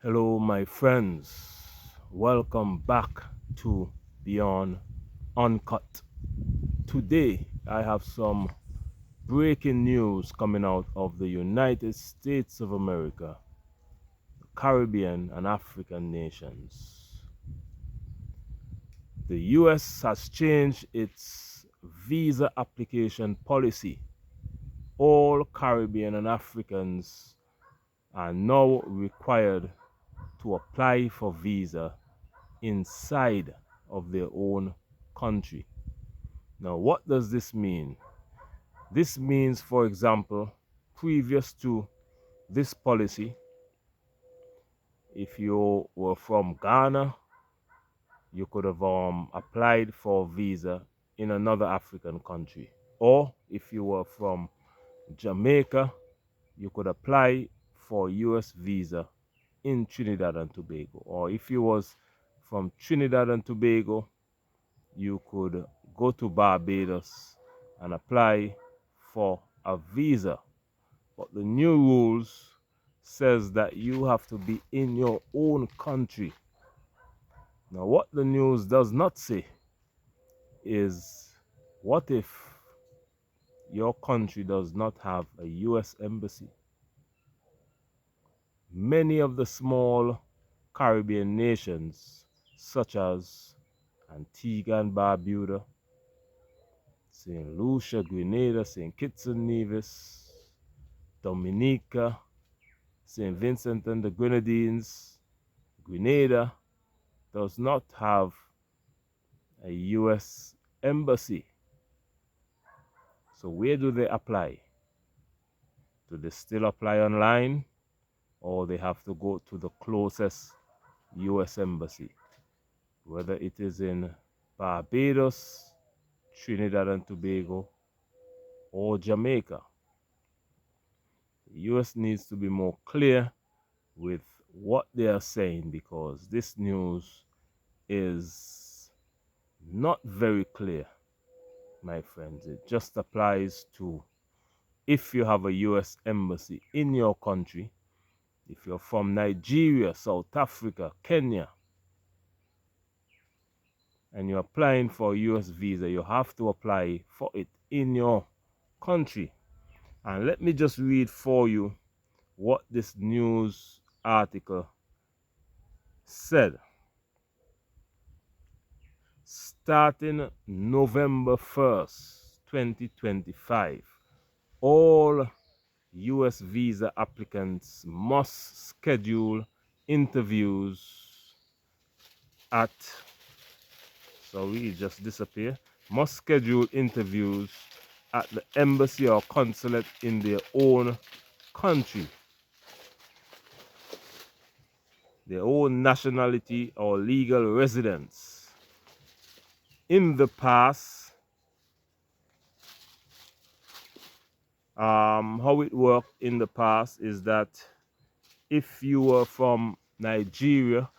Hello, my friends. Welcome back to Beyond Uncut. Today, I have some breaking news coming out of the United States of America, Caribbean, and African nations. The US has changed its visa application policy. All Caribbean and Africans are now required to apply for visa inside of their own country. Now, what does this mean? This means, for example, previous to this policy, if you were from Ghana, you could have applied for a visa in another African country. Or if you were from Jamaica, you could apply for a US visa in Trinidad and Tobago. Or if you was from Trinidad and Tobago, you could go to Barbados and apply for a visa. But the new rules says that you have to be in your own country. Now, what the news does not say is, what if your country does not have a US embassy? Many of the small Caribbean nations, such as Antigua and Barbuda, St. Lucia, Grenada, St. Kitts and Nevis, Dominica, St. Vincent and the Grenadines, Grenada, does not have a US embassy. So where do they apply? Do they still apply online, or they have to go to the closest US embassy? Whether it is in Barbados, Trinidad and Tobago, or Jamaica. The US needs to be more clear with what they are saying, because this news is not very clear, my friends. It just applies to if you have a US embassy in your country. If you're from Nigeria, South Africa, Kenya, and you're applying for a US visa, you have to apply for it in your country. And let me just read for you what this news article said. Starting November 1st, 2025, all US visa applicants must schedule interviews at, sorry, it just disappeared, must schedule interviews at the embassy or consulate in their own country, their own nationality or legal residence. In the past, how it worked in the past is that if you were from Nigeria,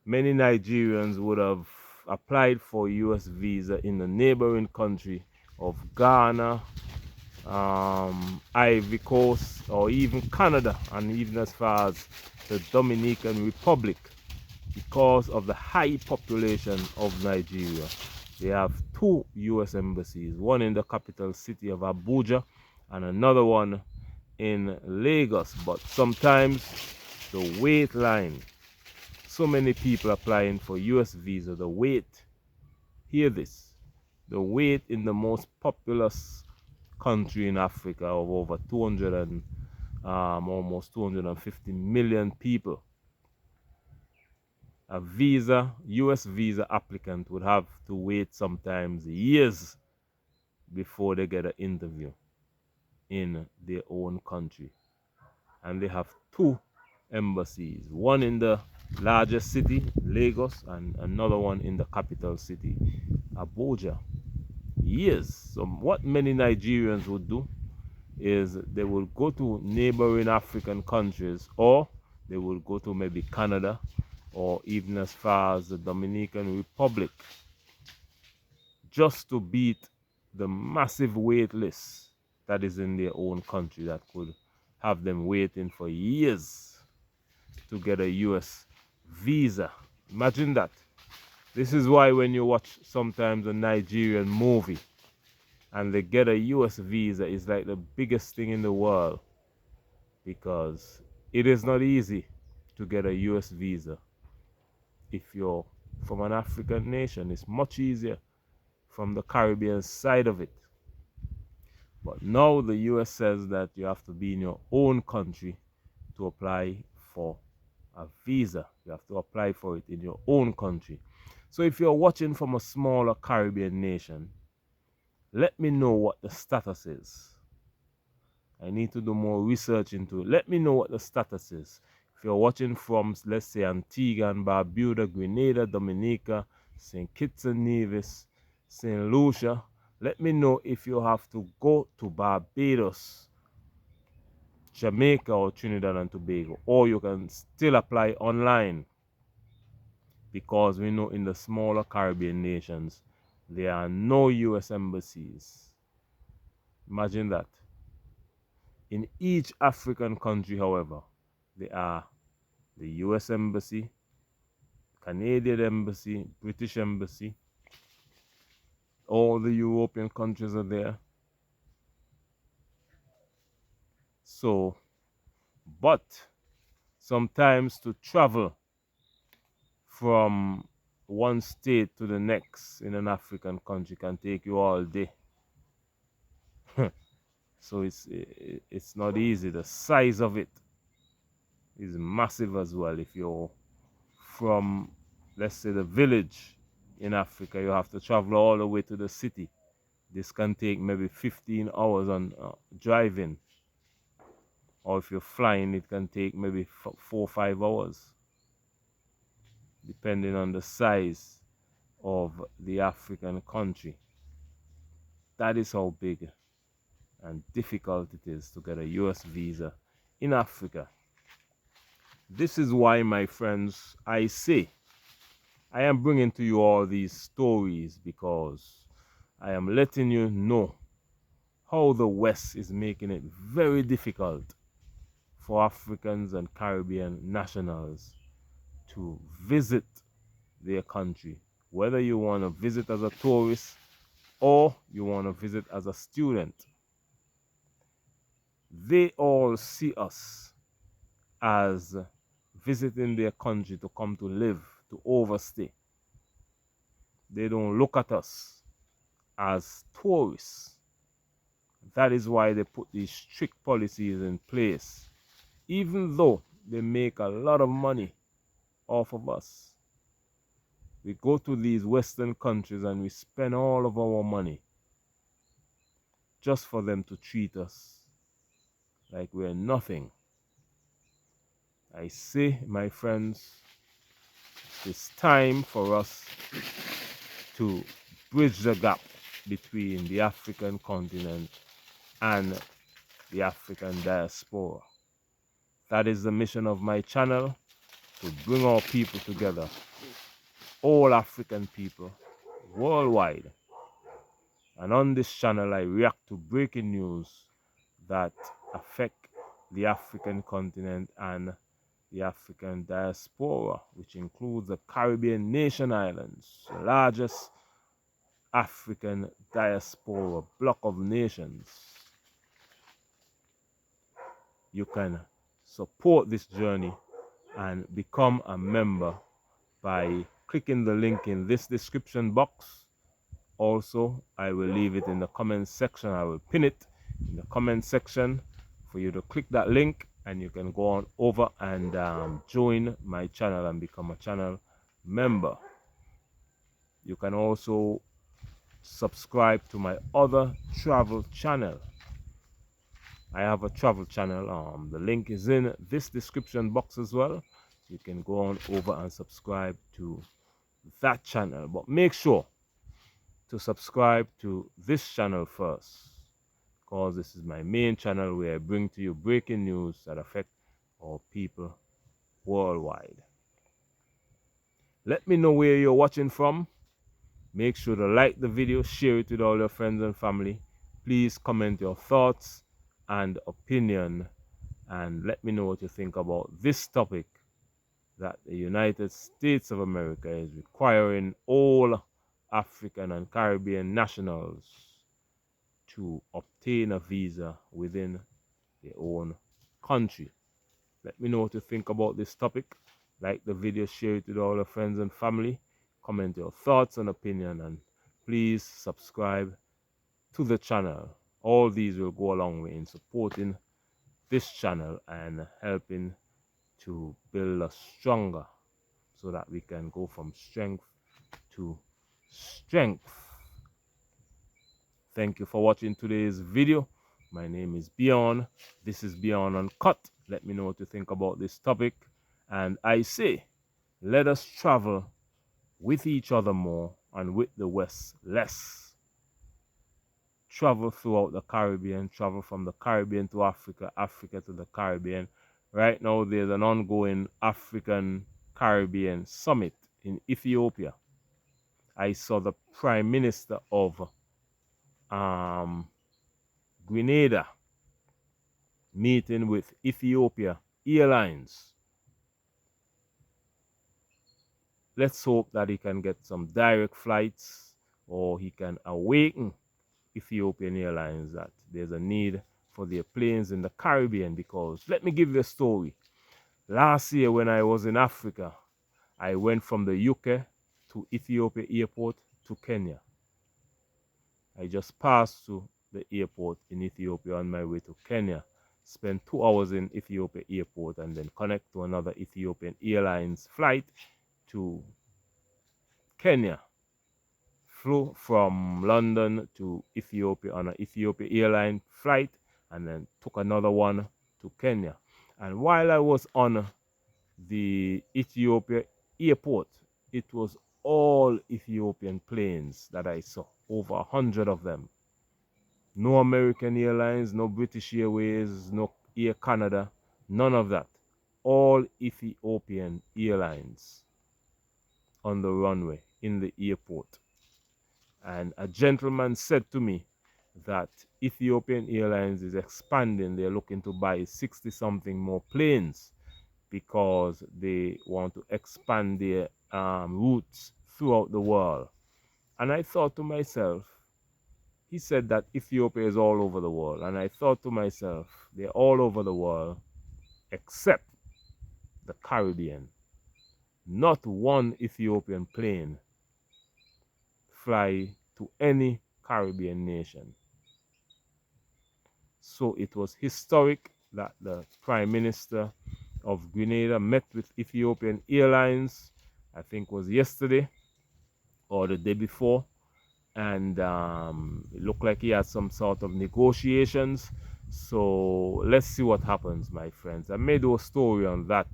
many Nigerians would have applied for US visa in the neighboring country of Ghana, Ivory Coast, or even Canada, and even as far as the Dominican Republic. Because of the high population of Nigeria, they have two US embassies, one in the capital city of Abuja and another one in Lagos. But sometimes the wait line, so many people applying for US visa, the wait, hear this, the wait in the most populous country in Africa of over 200 and almost 250 million people, a visa, US visa applicant would have to wait sometimes years before they get an interview in their own country. And they have two embassies, one in the largest city, Lagos, and another one in the capital city, Abuja. Years. So what many Nigerians would do is they will go to neighboring African countries, or they will go to maybe Canada, or even as far as the Dominican Republic, just to beat the massive wait list that is in their own country that could have them waiting for years to get a US visa. Imagine that. This is why when you watch sometimes a Nigerian movie and they get a US visa, it's like the biggest thing in the world, because it is not easy to get a US visa. If you're from an African nation, it's much easier from the Caribbean side of it. But now the US says that you have to be in your own country to apply for a visa. You have to apply for it in your own country. So if you're watching from a smaller Caribbean nation, let me know what the status is. I need to do more research into it. Let me know what the status is. If you're watching from, let's say, Antigua and Barbuda, Grenada, Dominica, St. Kitts and Nevis, St. Lucia, let me know if you have to go to Barbados, Jamaica, or Trinidad and Tobago, or you can still apply online, because we know in the smaller Caribbean nations there are no US embassies. Imagine that. In each African country, however, there are the US embassy, Canadian embassy, British embassy, all the European countries are there. So, but sometimes to travel from one state to the next in an African country can take you all day. So it's not easy. The size of it is massive as well. If you're from, let's say, the village in Africa, you have to travel all the way to the city. This can take maybe 15 hours on driving, or if you're flying, it can take maybe 4 or 5 hours, depending on the size of the African country. That is how big and difficult it is to get a US visa in Africa. This is why, my friends, I say I am bringing to you all these stories, because I am letting you know how the West is making it very difficult for Africans and Caribbean nationals to visit their country, whether you want to visit as a tourist or you want to visit as a student. They all see us as visiting their country to come to live, to overstay. They don't look at us as tourists. That is why they put these strict policies in place, even though they make a lot of money off of us. We go to these Western countries and we spend all of our money just for them to treat us like we're nothing. I say, my friends, it's time for us to bridge the gap between the African continent and the African diaspora. That is the mission of my channel, to bring our people together, all African people worldwide. And on this channel, I react to breaking news that affect the African continent and the African diaspora, which includes the Caribbean nation islands, the largest African diaspora block of nations. You can support this journey and become a member by clicking the link in this description box. Also, I will leave it in the comment section. I will pin it in the comment section for you to click that link, and you can go on over and join my channel and become a channel member. You can also subscribe to my other travel channel. I have a travel channel. The link is in this description box as well. You can go on over and subscribe to that channel, but make sure to subscribe to this channel first, because this is my main channel where I bring to you breaking news that affect our people worldwide. Let me know where you're watching from. Make sure to like the video, share it with all your friends and family. Please comment your thoughts and opinion, and let me know what you think about this topic that the United States of America is requiring all African and Caribbean nationals to obtain a visa within their own country. Let me know what you think about this topic. Like the video, share it with all your friends and family. Comment your thoughts and opinion, and please subscribe to the channel. All these will go a long way in supporting this channel and helping to build us stronger so that we can go from strength to strength. Thank you for watching today's video. My name is Beyond. This is Beyond Uncut. Let me know what you think about this topic. And I say, let us travel with each other more and with the West less. Travel throughout the Caribbean, travel from the Caribbean to Africa, Africa to the Caribbean. Right now, there's an ongoing African Caribbean summit in Ethiopia. I saw the Prime Minister of Grenada meeting with Ethiopia Airlines. Let's hope that he can get some direct flights, or he can awaken Ethiopian Airlines that there's a need for their planes in the Caribbean. Because let me give you a story. Last year when I was in Africa, I went from the UK to Ethiopia airport to Kenya. I just passed through the airport in Ethiopia on my way to Kenya, spent 2 hours in Ethiopia airport, and then connect to another Ethiopian Airlines flight to Kenya. Flew from London to Ethiopia on an Ethiopia airline flight, and then took another one to Kenya. And while I was on the Ethiopia airport, it was all Ethiopian planes that I saw, over 100 of them. No American Airlines, no British Airways, no Air Canada, none of that. All Ethiopian Airlines on the runway in the airport. And a gentleman said to me that Ethiopian Airlines is expanding. They're looking to buy 60 something more planes because they want to expand their routes throughout the world. And I thought to myself, he said that Ethiopia is all over the world. And I thought to myself, they're all over the world except the Caribbean. Not one Ethiopian plane fly to any Caribbean nation. So it was historic that the Prime Minister of Grenada met with Ethiopian Airlines, I think was yesterday or the day before, and it looked like he had some sort of negotiations. So let's see what happens, my friends. I may do a story on that.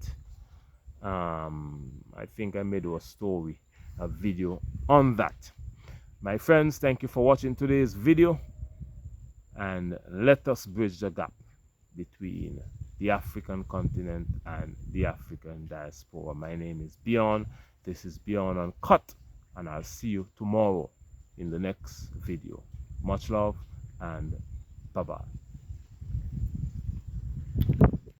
I think I may do a video on that. My friends, thank you for watching today's video, and let us bridge the gap between the African continent and the African diaspora. My name is Beyond. This is Beyond Uncut, and I'll see you tomorrow in the next video. Much love and bye-bye.